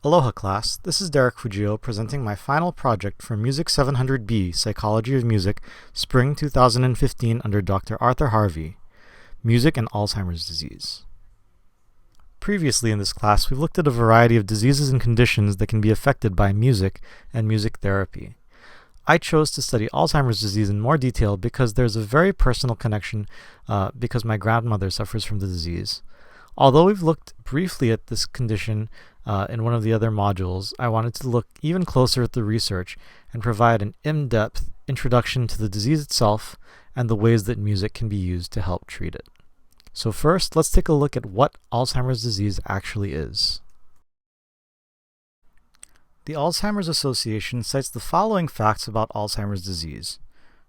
Aloha class, this is Derek Fujio presenting my final project for Music 700B, Psychology of Music, Spring 2015 under Dr. Arthur Harvey, Music and Alzheimer's Disease. Previously in this class, we've looked at a variety of diseases and conditions that can be affected by music and music therapy. I chose to study Alzheimer's disease in more detail because there's a very personal connection because my grandmother suffers from the disease. Although we've looked briefly at this condition in one of the other modules, I wanted to look even closer at the research and provide an in-depth introduction to the disease itself and the ways that music can be used to help treat it. So first, let's take a look at what Alzheimer's disease actually is. The Alzheimer's Association cites the following facts about Alzheimer's disease.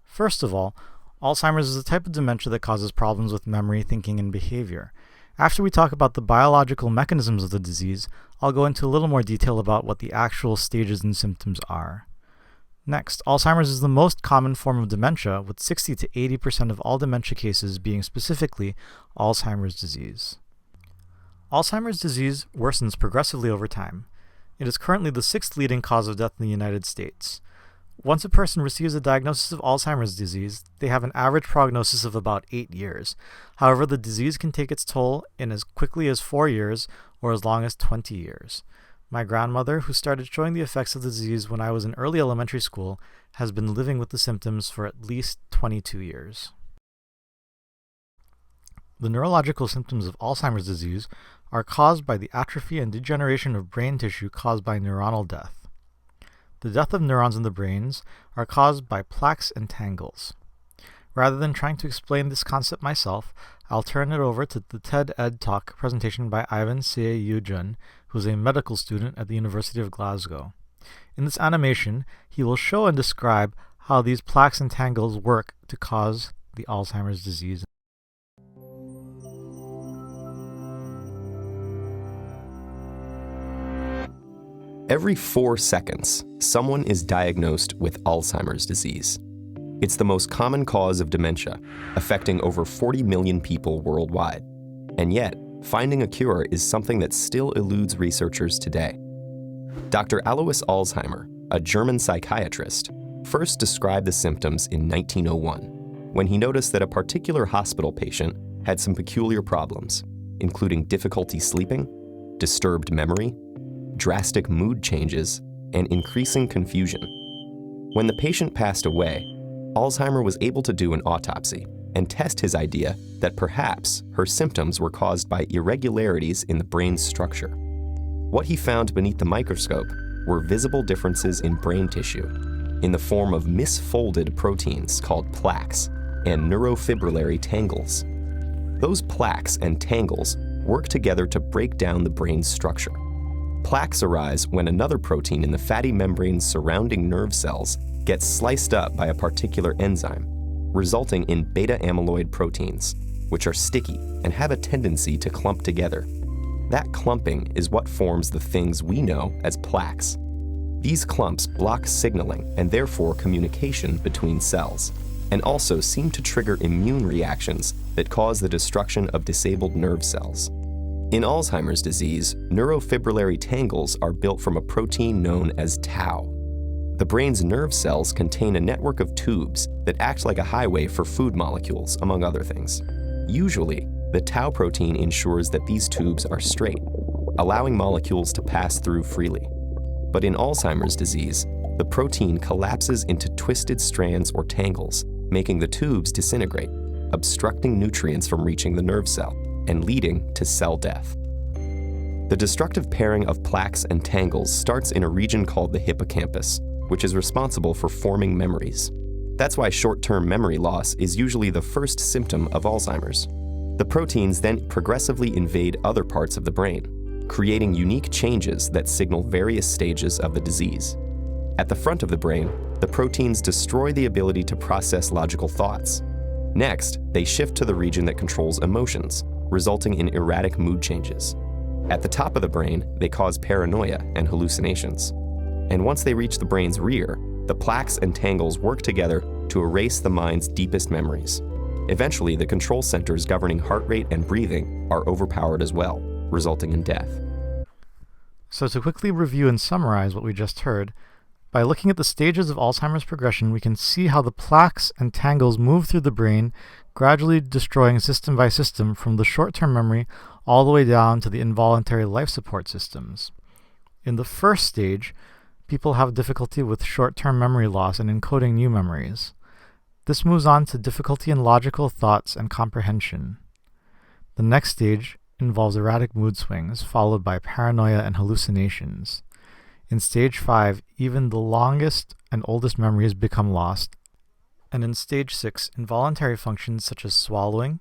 First of all, Alzheimer's is a type of dementia that causes problems with memory, thinking, and behavior. After we talk about the biological mechanisms of the disease, I'll go into a little more detail about what the actual stages and symptoms are. Next, Alzheimer's is the most common form of dementia, with 60 to 80% of all dementia cases being specifically Alzheimer's disease. Alzheimer's disease worsens progressively over time. It is currently the sixth leading cause of death in the United States. Once a person receives a diagnosis of Alzheimer's disease, they have an average prognosis of about 8 years. However, the disease can take its toll in as quickly as 4 years or as long as 20 years. My grandmother, who started showing the effects of the disease when I was in early elementary school, has been living with the symptoms for at least 22 years. The neurological symptoms of Alzheimer's disease are caused by the atrophy and degeneration of brain tissue caused by neuronal death. The death of neurons in the brains are caused by plaques and tangles. Rather than trying to explain this concept myself, I'll turn it over to the TED Ed Talk presentation by Ivan Se-Yu-Jun, who is a medical student at the University of Glasgow. In this animation, he will show and describe how these plaques and tangles work to cause the Alzheimer's disease. Every 4 seconds, someone is diagnosed with Alzheimer's disease. It's the most common cause of dementia, affecting over 40 million people worldwide. And yet, finding a cure is something that still eludes researchers today. Dr. Alois Alzheimer, a German psychiatrist, first described the symptoms in 1901, when he noticed that a particular hospital patient had some peculiar problems, including difficulty sleeping, disturbed memory, drastic mood changes, and increasing confusion. When the patient passed away, Alzheimer was able to do an autopsy and test his idea that perhaps her symptoms were caused by irregularities in the brain's structure. What he found beneath the microscope were visible differences in brain tissue in the form of misfolded proteins called plaques and neurofibrillary tangles. Those plaques and tangles work together to break down the brain's structure. Plaques arise when another protein in the fatty membranes surrounding nerve cells gets sliced up by a particular enzyme, resulting in beta-amyloid proteins, which are sticky and have a tendency to clump together. That clumping is what forms the things we know as plaques. These clumps block signaling and therefore communication between cells, and also seem to trigger immune reactions that cause the destruction of disabled nerve cells. In Alzheimer's disease, neurofibrillary tangles are built from a protein known as tau. The brain's nerve cells contain a network of tubes that act like a highway for food molecules, among other things. Usually, the tau protein ensures that these tubes are straight, allowing molecules to pass through freely. But in Alzheimer's disease, the protein collapses into twisted strands or tangles, making the tubes disintegrate, obstructing nutrients from reaching the nerve cell and leading to cell death. The destructive pairing of plaques and tangles starts in a region called the hippocampus, which is responsible for forming memories. That's why short-term memory loss is usually the first symptom of Alzheimer's. The proteins then progressively invade other parts of the brain, creating unique changes that signal various stages of the disease. At the front of the brain, the proteins destroy the ability to process logical thoughts. Next, they shift to the region that controls emotions, resulting in erratic mood changes. At the top of the brain, they cause paranoia and hallucinations. And once they reach the brain's rear, the plaques and tangles work together to erase the mind's deepest memories. Eventually, the control centers governing heart rate and breathing are overpowered as well, resulting in death. So to quickly review and summarize what we just heard, by looking at the stages of Alzheimer's progression, we can see how the plaques and tangles move through the brain, gradually destroying system by system from the short-term memory all the way down to the involuntary life support systems. In the first stage, people have difficulty with short-term memory loss and encoding new memories. This moves on to difficulty in logical thoughts and comprehension. The next stage involves erratic mood swings, followed by paranoia and hallucinations. In stage 5, even the longest and oldest memories become lost. And in stage 6, involuntary functions such as swallowing,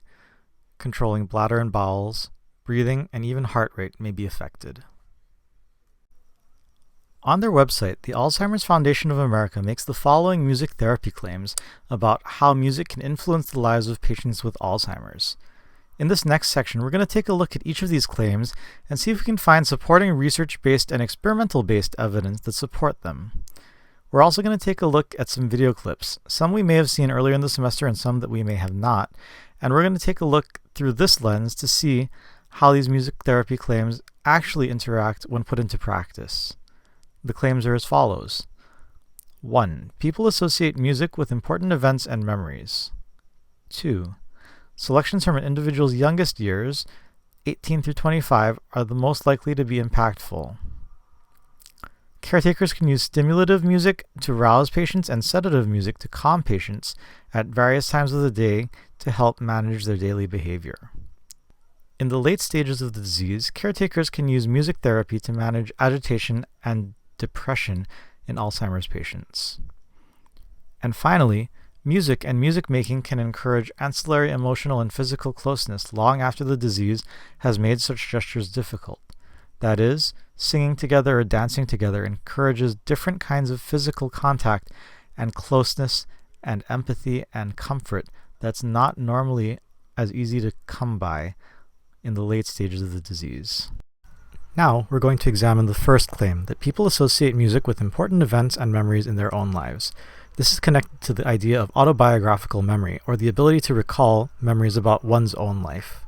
controlling bladder and bowels, breathing, and even heart rate may be affected. On their website, the Alzheimer's Foundation of America makes the following music therapy claims about how music can influence the lives of patients with Alzheimer's. In this next section, we're going to take a look at each of these claims and see if we can find supporting research-based and experimental-based evidence that support them. We're also going to take a look at some video clips, some we may have seen earlier in the semester and some that we may have not, and we're going to take a look through this lens to see how these music therapy claims actually interact when put into practice. The claims are as follows. 1. People associate music with important events and memories. 2. Selections from an individual's youngest years, 18 through 25, are the most likely to be impactful. Caretakers can use stimulative music to rouse patients and sedative music to calm patients at various times of the day to help manage their daily behavior. In the late stages of the disease, caretakers can use music therapy to manage agitation and depression in Alzheimer's patients. And finally, music and music making can encourage ancillary emotional and physical closeness long after the disease has made such gestures difficult. That is, singing together or dancing together encourages different kinds of physical contact and closeness and empathy and comfort that's not normally as easy to come by in the late stages of the disease. Now, we're going to examine the first claim, that people associate music with important events and memories in their own lives. This is connected to the idea of autobiographical memory, or the ability to recall memories about one's own life.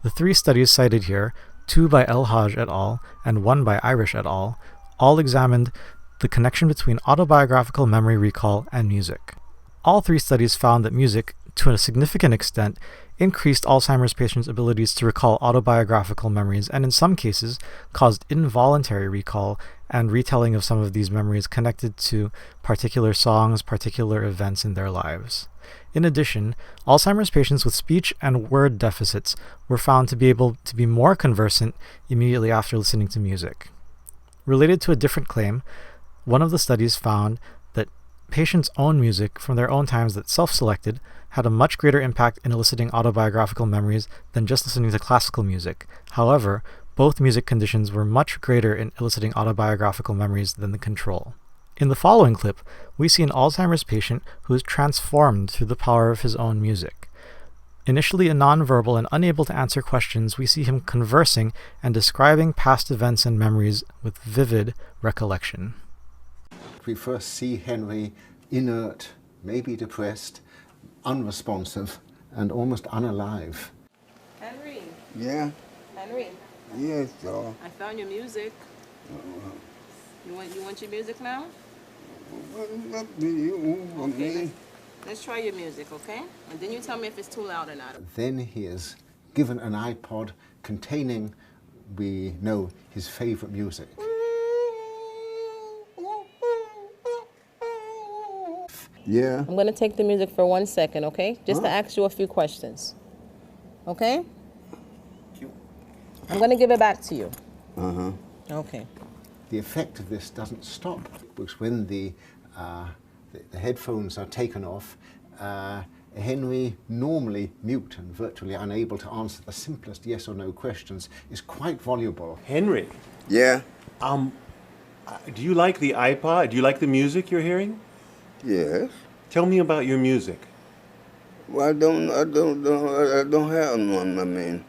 The 3 studies cited here, 2 by El-Haj et al. And 1 by Irish et al., all examined the connection between autobiographical memory recall and music. All 3 studies found that music, to a significant extent, increased Alzheimer's patients' abilities to recall autobiographical memories, and in some cases caused involuntary recall and retelling of some of these memories connected to particular songs, particular events in their lives. In addition, Alzheimer's patients with speech and word deficits were found to be able to be more conversant immediately after listening to music. Related to a different claim, one of the studies found that patients' own music from their own times that self-selected had a much greater impact in eliciting autobiographical memories than just listening to classical music. However, both music conditions were much greater in eliciting autobiographical memories than the control. In the following clip, we see an Alzheimer's patient who is transformed through the power of his own music. Initially nonverbal and unable to answer questions, we see him conversing and describing past events and memories with vivid recollection. We first see Henry inert, maybe depressed, unresponsive, and almost unalive. Henry. Yeah. Henry. Yes, y'all. I found your music. You want your music now? What's up to you? Okay, let's try your music, okay? And then you tell me if it's too loud or not. Then he is given an iPod containing, we know, his favorite music. Yeah. I'm gonna take the music for 1 second, okay? Just to ask you a few questions. Okay? I'm gonna give it back to you. Uh-huh. Okay. The effect of this doesn't stop, because when the headphones are taken off, Henry, normally mute and virtually unable to answer the simplest yes or no questions, is quite voluble. Henry, Yeah. do you like the iPod? Do you like the music you're hearing? Yes. Tell me about your music. Well, I don't have one, I mean.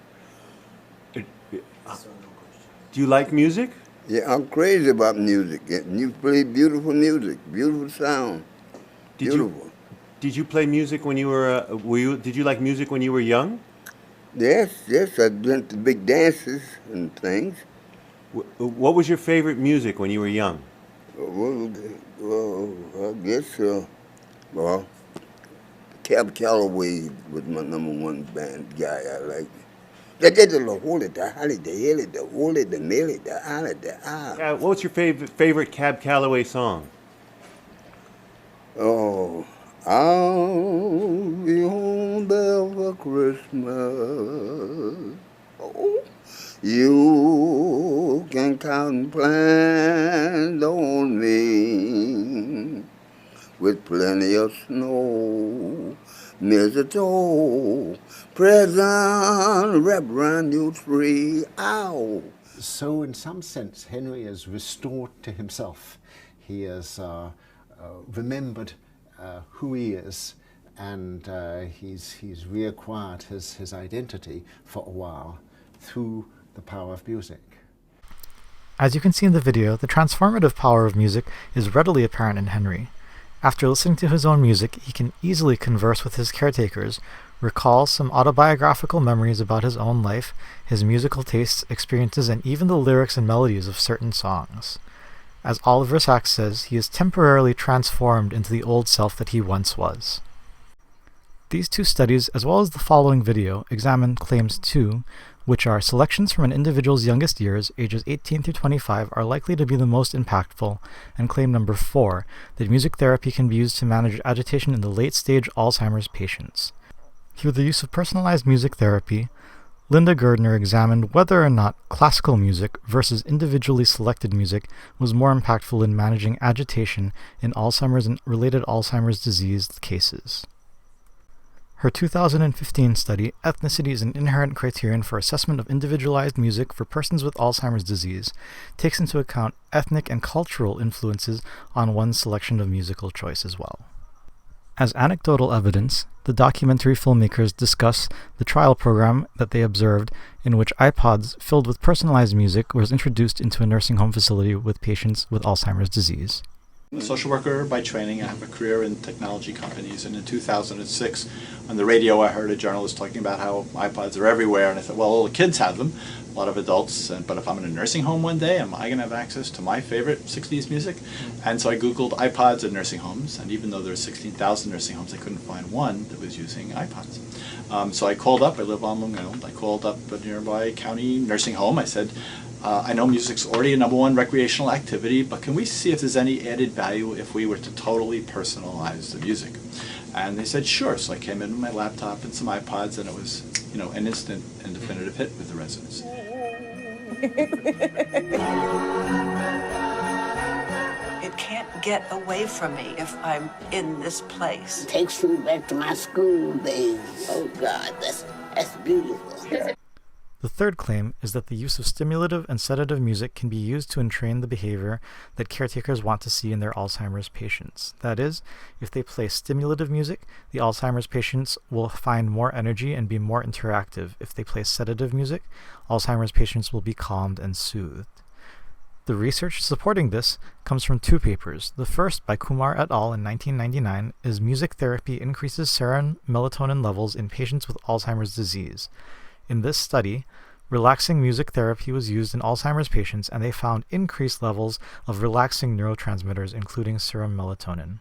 Do you like music? Yeah, I'm crazy about music. You play beautiful music, beautiful sound. Beautiful. Did you play music when you were, did you like music when you were young? Yes, I went to big dances and things. What was your favorite music when you were young? Well, I guess, well, Cab Calloway was my #1 band guy. I liked it. They did the holy, the holly, the hilly, the holy, the milly, the holly, the ah. What was your favorite Cab Calloway song? Oh, I'll be home there for Christmas. Oh, you can count and plan on me with plenty of snow, mistletoe, present wrapped around your tree. Ow! So in some sense, Henry is restored to himself. He has remembered who he is, and he's reacquired his identity for a while through the power of music. As you can see in the video, the transformative power of music is readily apparent in Henry. After listening to his own music, he can easily converse with his caretakers, recall some autobiographical memories about his own life, his musical tastes, experiences, and even the lyrics and melodies of certain songs. As Oliver Sacks says, he is temporarily transformed into the old self that he once was. These two studies, as well as the following video, examine claims 2, which are selections from an individual's youngest years, ages 18 through 25, are likely to be the most impactful, and claim number 4, that music therapy can be used to manage agitation in the late-stage Alzheimer's patients. Through the use of personalized music therapy, Linda Gerdner examined whether or not classical music versus individually selected music was more impactful in managing agitation in Alzheimer's and related Alzheimer's disease cases. Her 2015 study, Ethnicity is an Inherent Criterion for Assessment of Individualized Music for Persons with Alzheimer's Disease, takes into account ethnic and cultural influences on one's selection of musical choice as well. As anecdotal evidence, the documentary filmmakers discuss the trial program that they observed in which iPods filled with personalized music was introduced into a nursing home facility with patients with Alzheimer's disease. I'm a social worker by training. I have a career in technology companies, and in 2006 on the radio I heard a journalist talking about how iPods are everywhere, and I thought, well, all the kids have them, a lot of adults, but if I'm in a nursing home one day, am I going to have access to my favorite 60s music? And so I Googled iPods in nursing homes, and even though there are 16,000 nursing homes, I couldn't find one that was using iPods. So I called up, I live on Long Island, I called up a nearby county nursing home. I said, I know music's already a #1 recreational activity, but can we see if there's any added value if we were to totally personalize the music? And they said, sure. So I came in with my laptop and some iPods, and it was, an instant and definitive hit with the residents. It can't get away from me if I'm in this place. Takes me back to my school days. Oh God, that's beautiful. The third claim is that the use of stimulative and sedative music can be used to entrain the behavior that caretakers want to see in their Alzheimer's patients. That is, if they play stimulative music, the Alzheimer's patients will find more energy and be more interactive. If they play sedative music, Alzheimer's patients will be calmed and soothed. The research supporting this comes from 2 papers. The first, by Kumar et al. In 1999, is Music Therapy Increases Serum Melatonin Levels in Patients with Alzheimer's Disease. In this study, relaxing music therapy was used in Alzheimer's patients, and they found increased levels of relaxing neurotransmitters, including serum melatonin.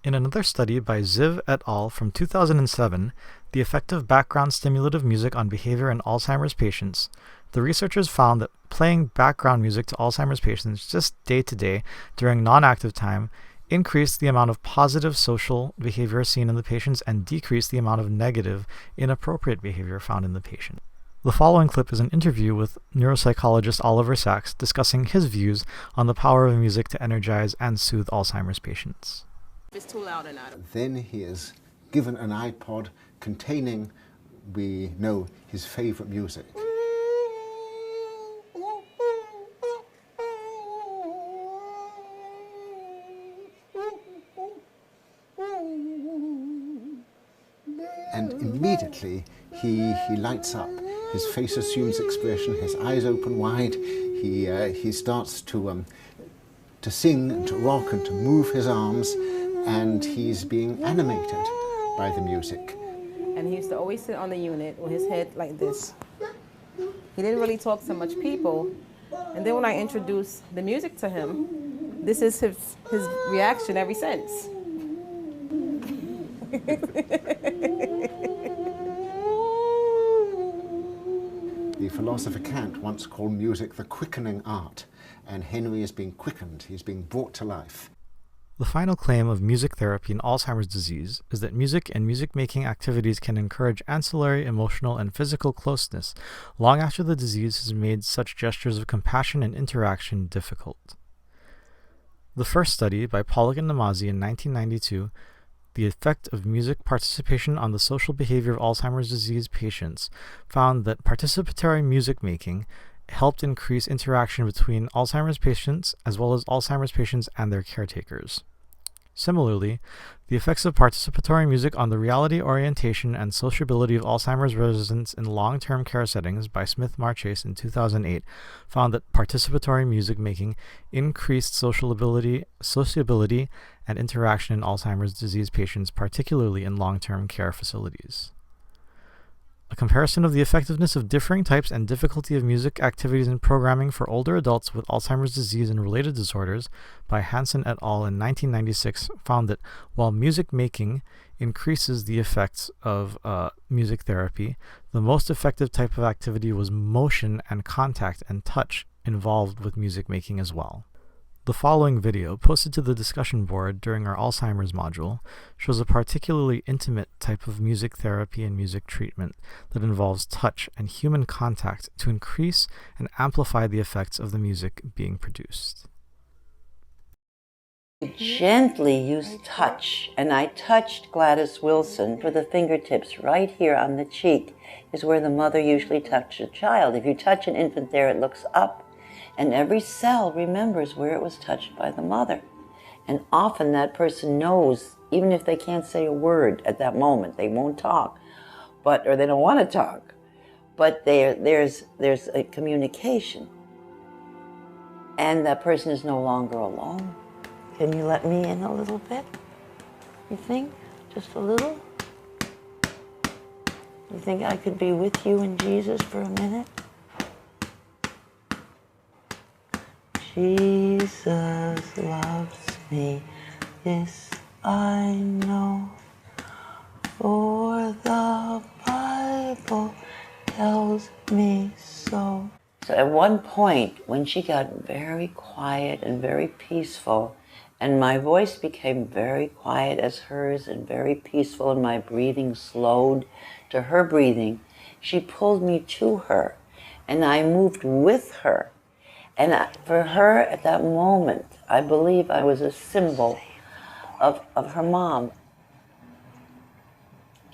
In another study by Ziv et al. From 2007, The Effect of Background Stimulative Music on Behavior in Alzheimer's Patients, the researchers found that playing background music to Alzheimer's patients just day to day during non-active time increased the amount of positive social behavior seen in the patients and decreased the amount of negative, inappropriate behavior found in the patient. The following clip is an interview with neuropsychologist Oliver Sacks discussing his views on the power of music to energize and soothe Alzheimer's patients. If it's too loud or not. Then he is given an iPod containing, we know, his favorite music. And immediately he lights up. His face assumes expression. His eyes open wide. He starts to sing and to rock and to move his arms, and he's being animated by the music. And he used to always sit on the unit with his head like this. He didn't really talk to much people, And then when I introduce the music to him, this is his reaction ever since. The philosopher Kant once called music the quickening art, and Henry is being quickened, he's being brought to life. The final claim of music therapy in Alzheimer's disease is that music and music-making activities can encourage ancillary emotional and physical closeness long after the disease has made such gestures of compassion and interaction difficult. The first study by Pollack and Namazi in 1992, The Effect of Music Participation on the Social Behavior of Alzheimer's Disease Patients, found that participatory music making helped increase interaction between Alzheimer's patients as well as Alzheimer's patients and their caretakers. Similarly, the effects of participatory music on the reality orientation and sociability of Alzheimer's residents in long-term care settings by Smith-Marchese in 2008 found that participatory music making increased sociability and interaction in Alzheimer's disease patients, particularly in long-term care facilities. A comparison of the effectiveness of differing types and difficulty of music activities and programming for older adults with Alzheimer's disease and related disorders by Hansen et al. In 1996 found that while music making increases the effects of music therapy, the most effective type of activity was motion and contact and touch involved with music making as well. The following video, posted to the discussion board during our Alzheimer's module, shows a particularly intimate type of music therapy and music treatment that involves touch and human contact to increase and amplify the effects of the music being produced. Gently use touch, and I touched Gladys Wilson for the fingertips right here on the cheek is where the mother usually touches a child. If you touch an infant there, it looks up. And every cell remembers where it was touched by the mother. And often that person knows, even if they can't say a word at that moment, they won't talk, or they don't want to talk, but there's a communication. And that person is no longer alone. Can you let me in a little bit? You think? Just a little? You think I could be with you and Jesus for a minute? Jesus loves me, this I know, for the Bible tells me so. So at one point, when she got very quiet and very peaceful, and my voice became very quiet as hers and very peaceful, and my breathing slowed to her breathing, she pulled me to her, and I moved with her. And for her, at that moment, I believe I was a symbol of her mom.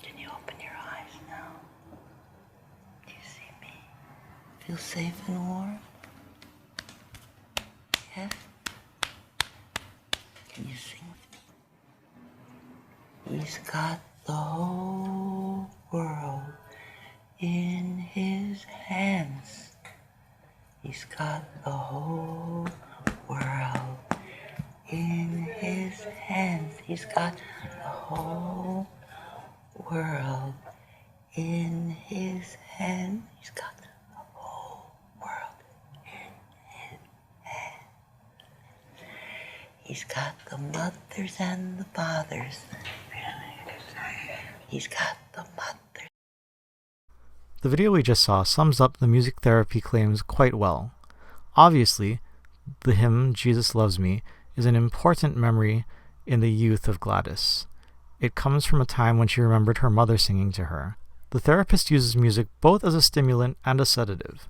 Can you open your eyes now? Do you see me? Feel safe and warm? Yes? Can you sing with me? He's got the whole world in his hands. He's got the whole world in his hands. He's got the whole world in his hands. He's got the whole world in his hands. He's got the mothers and the fathers. He's got the mothers. The video we just saw sums up the music therapy claims quite well. Obviously, the hymn Jesus Loves Me is an important memory in the youth of Gladys. It comes from a time when she remembered her mother singing to her. The therapist uses music both as a stimulant and a sedative.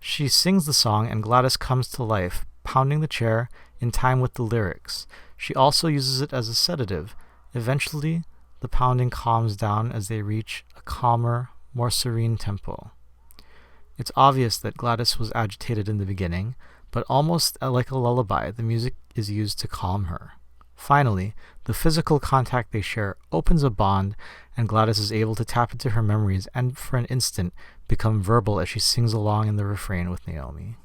She sings the song and Gladys comes to life, pounding the chair in time with the lyrics. She also uses it as a sedative. Eventually, the pounding calms down as they reach a calmer, more serene tempo. It's obvious that Gladys was agitated in the beginning, but almost like a lullaby, the music is used to calm her. Finally, the physical contact they share opens a bond, and Gladys is able to tap into her memories and, for an instant, become verbal as she sings along in the refrain with Naomi.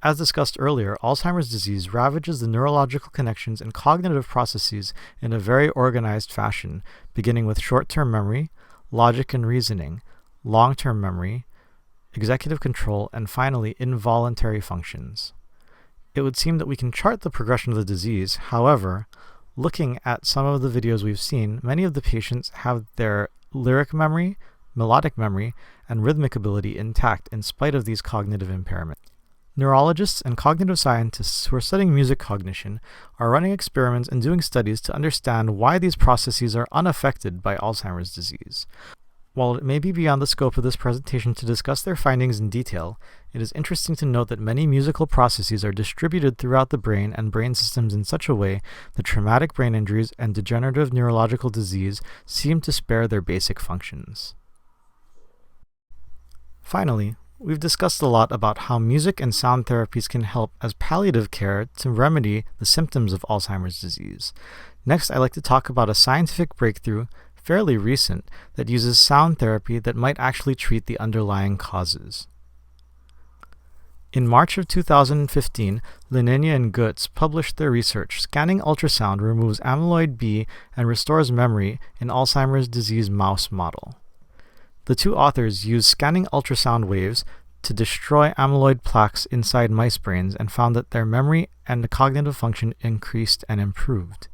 As discussed earlier, Alzheimer's disease ravages the neurological connections and cognitive processes in a very organized fashion, beginning with short-term memory, logic and reasoning, long-term memory, executive control, and finally, involuntary functions. It would seem that we can chart the progression of the disease. However, looking at some of the videos we've seen, many of the patients have their lyric memory, melodic memory, and rhythmic ability intact in spite of these cognitive impairments. Neurologists and cognitive scientists who are studying music cognition are running experiments and doing studies to understand why these processes are unaffected by Alzheimer's disease. While it may be beyond the scope of this presentation to discuss their findings in detail, it is interesting to note that many musical processes are distributed throughout the brain and brain systems in such a way that traumatic brain injuries and degenerative neurological disease seem to spare their basic functions. Finally, we've discussed a lot about how music and sound therapies can help as palliative care to remedy the symptoms of Alzheimer's disease. Next, I'd like to talk about a scientific breakthrough, fairly recent, that uses sound therapy that might actually treat the underlying causes. In March of 2015, Linenia and Goetz published their research. Scanning ultrasound removes amyloid B and restores memory in Alzheimer's disease mouse model. The two authors used scanning ultrasound waves to destroy amyloid plaques inside mice brains and found that their memory and cognitive function increased and improved.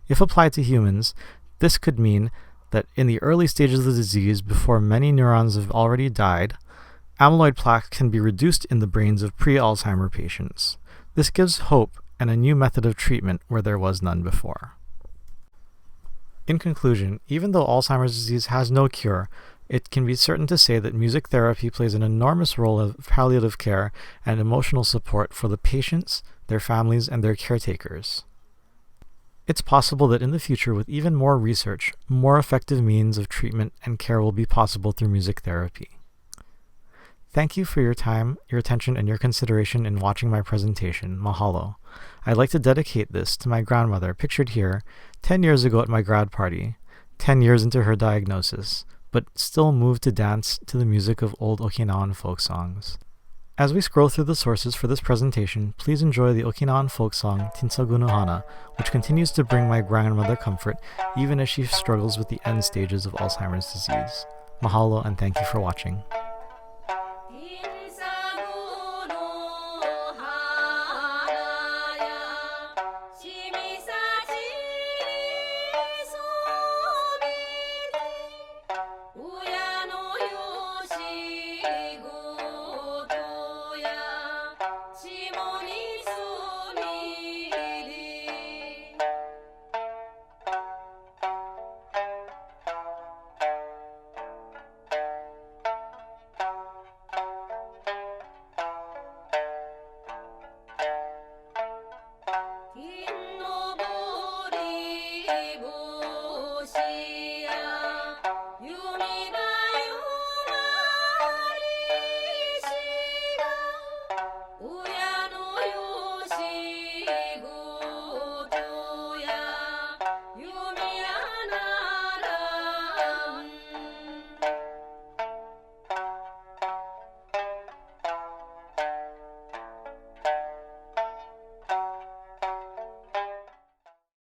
If applied to humans, this could mean that in the early stages of the disease, before many neurons have already died, amyloid plaque can be reduced in the brains of pre-Alzheimer patients. This gives hope and a new method of treatment where there was none before. In conclusion, even though Alzheimer's disease has no cure, it can be certain to say that music therapy plays an enormous role of palliative care and emotional support for the patients, their families, and their caretakers. It's possible that in the future, with even more research, more effective means of treatment and care will be possible through music therapy. Thank you for your time, your attention, and your consideration in watching my presentation. Mahalo. I'd like to dedicate this to my grandmother, pictured here, 10 years ago at my grad party, 10 years into her diagnosis, but still moved to dance to the music of old Okinawan folk songs. As we scroll through the sources for this presentation, please enjoy the Okinawan folk song Tinsagu no Hana, which continues to bring my grandmother comfort even as she struggles with the end stages of Alzheimer's disease. Mahalo and thank you for watching.